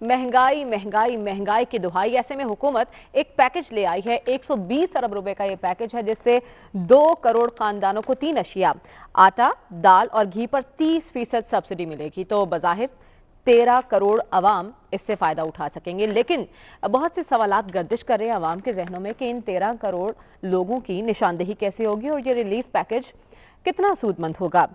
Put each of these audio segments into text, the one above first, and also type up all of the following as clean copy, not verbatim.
महंगाई महंगाई महंगाई की दुहाई। ऐसे में हुकूमत एक पैकेज ले आई है। 120 अरब रुपए का ये पैकेज है, जिससे 2 करोड़ खानदानों को 3 अशिया आटा, दाल और घी पर 30% सब्सिडी मिलेगी। तो बज़ाहिर 13 करोड़ अवाम इससे फ़ायदा उठा सकेंगे, लेकिन बहुत से सवालात गर्दिश कर रहे हैं अवाम के जहनों में कि इन 13 करोड़ लोगों की निशानदेही कैसे होगी और ये रिलीफ पैकेज कितना सूदमंद होगा।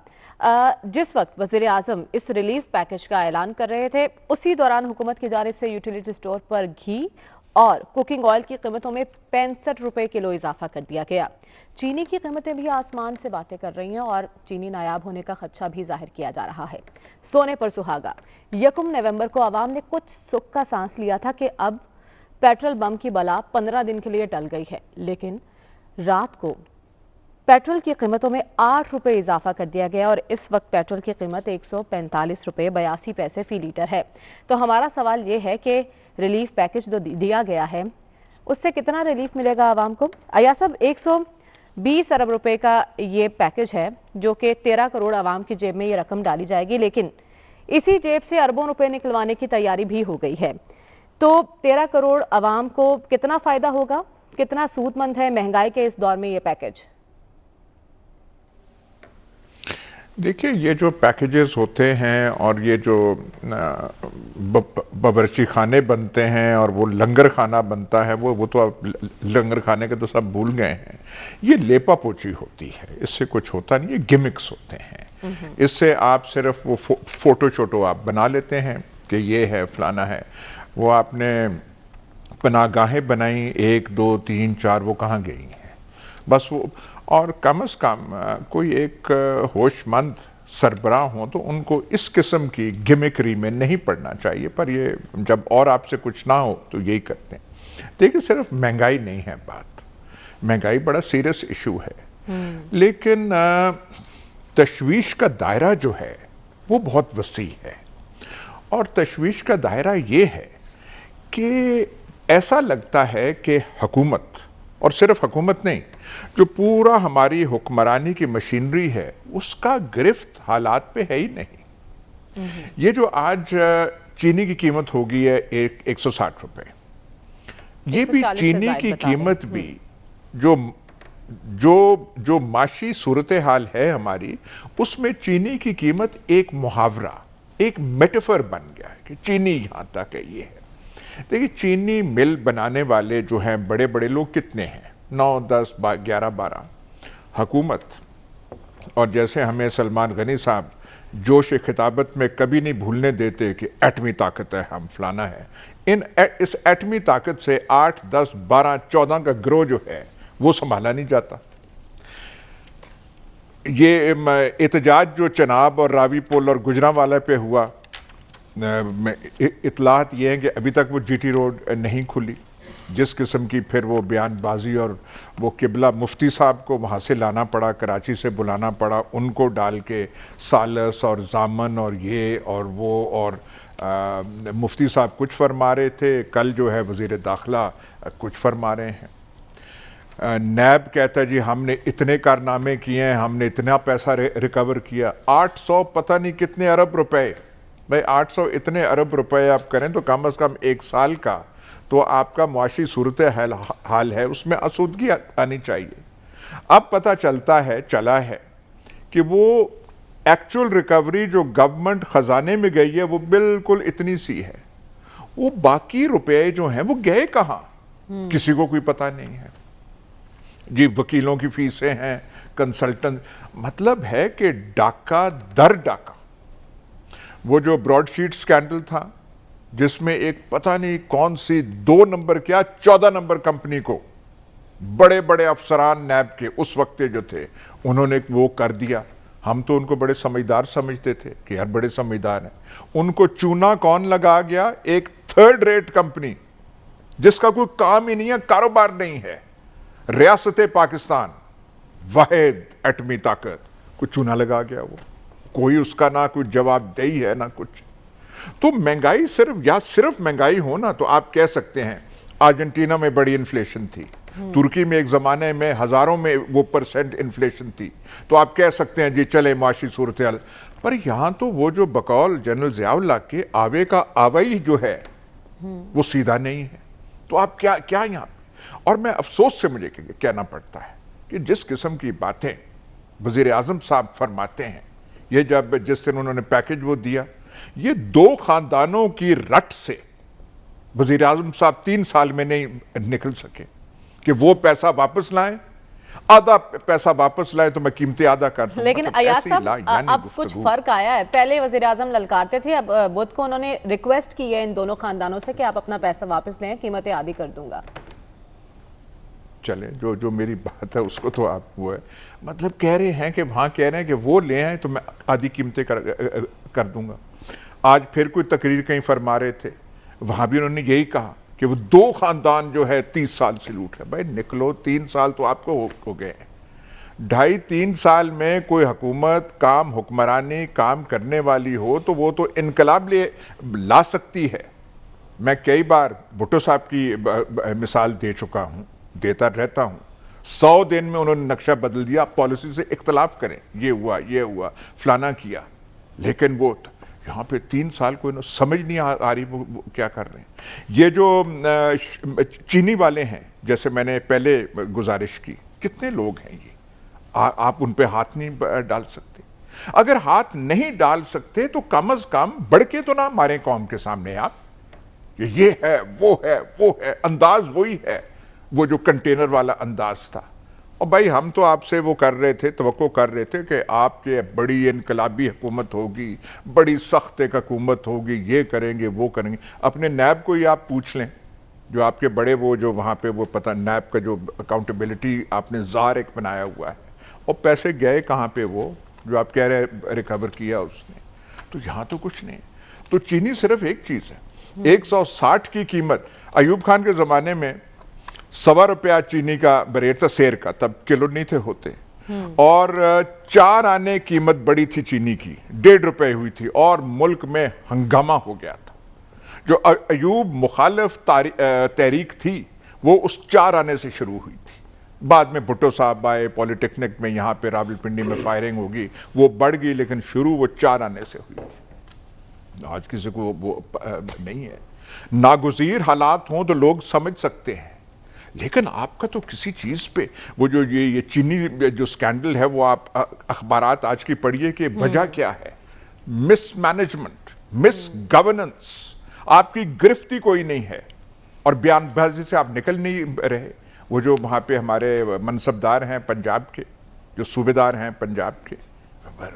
जिस वक्त वज़ीर आज़म इस रिलीफ पैकेज का ऐलान कर रहे थे, उसी दौरान हुकूमत की जानिब से यूटिलिटी स्टोर पर घी और कुकिंग ऑयल की कीमतों में 65 रुपए किलो इजाफा कर दिया गया। चीनी की कीमतें भी आसमान से बातें कर रही हैं और चीनी नायाब होने का खदशा भी जाहिर किया जा रहा है। सोने पर सुहागा, 1 नवंबर को आवाम ने कुछ सुख का सांस लिया था कि अब पेट्रोल बम की बला 15 दिन के लिए टल गई है, लेकिन रात को पेट्रोल की कीमतों में 8 रुपए इजाफा कर दिया गया और इस वक्त पेट्रोल की कीमत 145 रुपए 82 पैसे फी लीटर है। तो हमारा सवाल ये है कि रिलीफ पैकेज जो दिया गया है उससे कितना रिलीफ मिलेगा आवाम को। अया साहब, 120 अरब रुपए का ये पैकेज है जो कि 13 करोड़ आवाम की जेब में ये रकम डाली जाएगी, लेकिन इसी जेब से अरबों रुपए निकलवाने की तैयारी भी हो गई है। तो 13 करोड़ आवाम को कितना फ़ायदा होगा, कितना सूदमंद है महंगाई के इस दौर में ये पैकेज? देखिए, ये जो पैकेजेस होते हैं और ये जो बावर्ची खाने बनते हैं और वो लंगर खाना बनता है, वो तो आप लंगर खाने के तो सब भूल गए हैं। ये लेपा पोची होती है, इससे कुछ होता नहीं, ये गिमिक्स होते हैं। इससे आप सिर्फ वो फोटो शोटो आप बना लेते हैं कि ये है फलाना है। वो आपने पनागाहें बनाई 1 2 3 4, वो कहाँ गई हैं? बस वो, और कम से कम कोई एक होशमंद सरबराह हो तो उनको इस किस्म की गिमिकरी में नहीं पड़ना चाहिए। पर ये जब और आपसे कुछ ना हो तो यही करते हैं। देखिए, सिर्फ महंगाई नहीं है बात, महंगाई बड़ा सीरियस इशू है, लेकिन तशवीश का दायरा जो है वो बहुत वसी है। और तशवीश का दायरा ये है कि ऐसा लगता है कि हुकूमत, और सिर्फ हुकूमत नहीं, जो पूरा हमारी हुक्मरानी की मशीनरी है उसका गिरफ्त हालात पे है ही नहीं। ये जो आज चीनी की कीमत हो गई है 160 रुपए, ये भी चीनी की कीमत भी जो माशी सूरत हाल है हमारी, उसमें चीनी की कीमत एक मुहावरा, एक मेटाफर बन गया है कि चीनी यहां तक है। ये है, देखिए, चीनी मिल बनाने वाले जो हैं बड़े बड़े लोग कितने हैं? 9 10 11 12। हुकूमत, और जैसे हमें सलमान गनी साहब जोश खिताबत में कभी नहीं भूलने देते कि एटमी ताकत है, हम फलाना है, इस एटमी ताकत से 8 10 12 14 का ग्रोह जो है वो संभाला नहीं जाता। ये एहतजाज जो चनाब और रावी पुल और गुजरांवाला पे हुआ, इतलात ये है कि अभी तक वो जीटी रोड नहीं खुली। जिस किस्म की फिर वो बयानबाजी, और वो किबला मुफ्ती साहब को वहाँ से लाना पड़ा, कराची से बुलाना पड़ा, उनको डाल के सालस और जामन और ये और वो, और मुफ्ती साहब कुछ फरमा रहे थे, कल जो है वज़ीर दाखिला कुछ फरमा रहे हैं। नैब कहता है जी हमने इतने कारनामे किए हैं, हमने इतना पैसा रिकवर किया, 800 पता नहीं कितने अरब रुपए। भाई 800 इतने अरब रुपए आप करें तो कम से कम 1 साल का तो आपका मुआशी सूरत हाल है उसमें आसूदगी आनी चाहिए। अब पता चला है कि वो एक्चुअल रिकवरी जो गवर्नमेंट खजाने में गई है वो बिल्कुल इतनी सी है। वो बाकी रुपए जो हैं वो गए कहाँ, किसी को कोई पता नहीं है जी। वकीलों की फीसें हैं, कंसल्टेंट, मतलब है कि डाका दर डाका। वो जो ब्रॉडशीट स्कैंडल था जिसमें एक पता नहीं कौन सी 2 नंबर क्या 14 नंबर कंपनी को बड़े बड़े अफसरान नैब के उस वक्त जो थे उन्होंने वो कर दिया। हम तो उनको बड़े समझदार समझते थे कि यार बड़े समझदार हैं। उनको चूना कौन लगा गया? एक 3rd रेट कंपनी जिसका कोई काम ही नहीं है, कारोबार नहीं है, रियासत पाकिस्तान, वाहिद एटमी ताकत को चूना लगा गया। वो कोई उसका ना कोई जवाबदेही है ना कुछ। तो महंगाई सिर्फ महंगाई हो ना तो आप कह सकते हैं अर्जेंटीना में बड़ी इन्फ्लेशन थी, तुर्की में एक ज़माने में हज़ारों में वो % इन्फ्लेशन थी, तो आप कह सकते हैं जी चले माशी सूरत हाल। पर यहाँ तो वो जो बकौल जनरल ज़ियाउल्लाह के आवे का आवाई जो है وہ سیدھا نہیں ہے. تو آپ کیا یہاں پہ, اور میں افسوس سے مجھے کہنا پڑتا ہے کہ جس قسم کی باتیں وزیر اعظم صاحب فرماتے ہیں, یہ جس دن انہوں نے پیکج وہ دیا, یہ 2 خاندانوں کی رٹ سے وزیر اعظم صاحب 3 سال میں نہیں نکل سکے کہ وہ پیسہ واپس لائیں, آدھا پیسہ واپس لائیں تو میں قیمتیں آدھا کر دوں. لیکن ایاز صاحب اب کچھ فرق آیا ہے. پہلے وزیر اعظم للکارتے تھے, اب بدھ کو انہوں نے ریکویسٹ کی ہے ان دونوں خاندانوں سے کہ آپ اپنا پیسہ واپس لیں, قیمتیں آدھی کر دوں گا. چلیں, جو میری بات ہے اس کو تو آپ وہ ہے, مطلب کہہ رہے ہیں کہ وہاں کہہ رہے ہیں کہ وہ لے آئیں تو میں آدھی قیمتیں کر دوں گا. آج پھر کوئی تقریر کہیں فرما رہے تھے, وہاں بھی انہوں نے یہی کہا کہ وہ 2 خاندان جو ہے 30 سال سے لوٹ ہے. بھائی نکلو, 3 سال تو آپ کو ہو گئے ہیں. 2.5-3 سال میں کوئی حکومت حکمرانی کام کرنے والی ہو تو وہ تو انقلاب لا سکتی ہے. میں کئی بار بھٹو صاحب کی مثال دے چکا ہوں, دیتا رہتا ہوں. 100 دن میں انہوں نے نقشہ بدل دیا, پالیسی سے اختلاف کریں, یہ ہوا فلانا کیا, لیکن وہ یہاں پہ 3 سال کو سمجھ نہیں آ رہی وہ کیا کر رہے ہیں. یہ جو چینی والے ہیں, جیسے میں نے پہلے گزارش کی, کتنے لوگ ہیں یہ, آپ ان پہ ہاتھ نہیں ڈال سکتے. اگر ہاتھ نہیں ڈال سکتے تو کم از کم بڑھ کے تو نہ ماریں قوم کے سامنے آپ, یہ ہے وہ ہے, انداز وہی ہے, وہ جو کنٹینر والا انداز تھا. اور بھائی ہم تو آپ سے وہ کر رہے تھے, توقع کر رہے تھے کہ آپ کے بڑی انقلابی حکومت ہوگی, بڑی سخت ایک حکومت ہوگی, یہ کریں گے وہ کریں گے. اپنے نیب کو ہی آپ پوچھ لیں, جو آپ کے بڑے وہ جو وہاں پہ وہ پتہ نیب کا جو اکاؤنٹیبلٹی آپ نے زار ایک بنایا ہوا ہے, اور پیسے گئے کہاں پہ وہ جو آپ کہہ رہے ریکور کیا اس نے. تو یہاں تو کچھ نہیں. تو چینی صرف ایک چیز ہے, 160 کی قیمت. ایوب خان کے زمانے میں 1.25 روپیہ چینی کا ریٹ تھا سیر کا, تب کلو نہیں تھے ہوتے, اور 4 آنے قیمت بڑی تھی چینی کی, 1.5 روپے ہوئی تھی, اور ملک میں ہنگامہ ہو گیا تھا. جو ایوب مخالف تحریک تھی وہ اس 4 آنے سے شروع ہوئی تھی. بعد میں بھٹو صاحب آئے, پولی ٹیکنک میں یہاں پہ راولپنڈی میں فائرنگ ہوگی, وہ بڑھ گئی, لیکن شروع وہ 4 آنے سے ہوئی تھی. آج کسی کو وہ نہیں ہے. ناگزیر حالات ہوں تو لوگ سمجھ سکتے ہیں, لیکن آپ کا تو کسی چیز پہ وہ جو یہ چینی جو سکینڈل ہے, وہ آپ اخبارات آج کی پڑھیے کہ وجہ کیا ہے, مس مینجمنٹ, مس گورننس, آپ کی گرفتی کوئی نہیں ہے, اور بیان بازی سے آپ نکل نہیں رہے. وہ جو وہاں پہ ہمارے منصبدار ہیں پنجاب کے, جو صوبیدار ہیں پنجاب کے,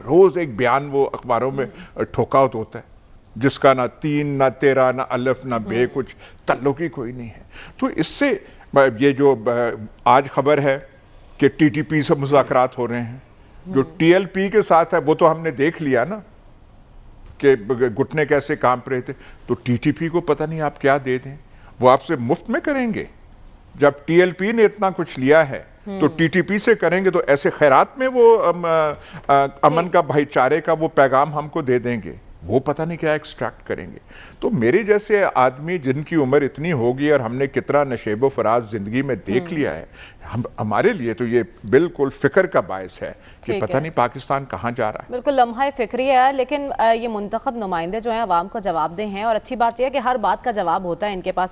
روز ایک بیان وہ اخباروں میں ٹھوکا ہوتا ہے, جس کا نہ 3 نہ 13 نہ الف نہ بے, کچھ تعلق ہی کوئی نہیں ہے. تو اس سے یہ جو آج خبر ہے کہ ٹی ٹی پی سے مذاکرات ہو رہے ہیں, جو ٹی ایل پی کے ساتھ ہے وہ تو ہم نے دیکھ لیا نا کہ گھٹنے کیسے کانپ رہے تھے. تو ٹی ٹی پی کو پتہ نہیں آپ کیا دے دیں, وہ آپ سے مفت میں کریں گے. جب ٹی ایل پی نے اتنا کچھ لیا ہے تو ٹی ٹی پی سے کریں گے, تو ایسے خیرات میں وہ امن کا, بھائی چارے کا وہ پیغام ہم کو دے دیں گے, وہ پتہ نہیں کیا ایکسٹریکٹ کریں گے. تو میرے جیسے آدمی جن کی عمر اتنی ہوگی اور ہم نے کتنا نشیب و فراز زندگی میں دیکھ لیا ہے, ہمارے لیے تو یہ بالکل فکر کا باعث ہے کہ پتہ نہیں پاکستان کہاں جا رہا ہے. بالکل لمحہ فکری ہے, لیکن یہ منتخب نمائندے جو ہیں عوام کو جواب دہ ہیں, اور اچھی بات یہ ہے کہ ہر بات کا جواب ہوتا ہے ان کے پاس.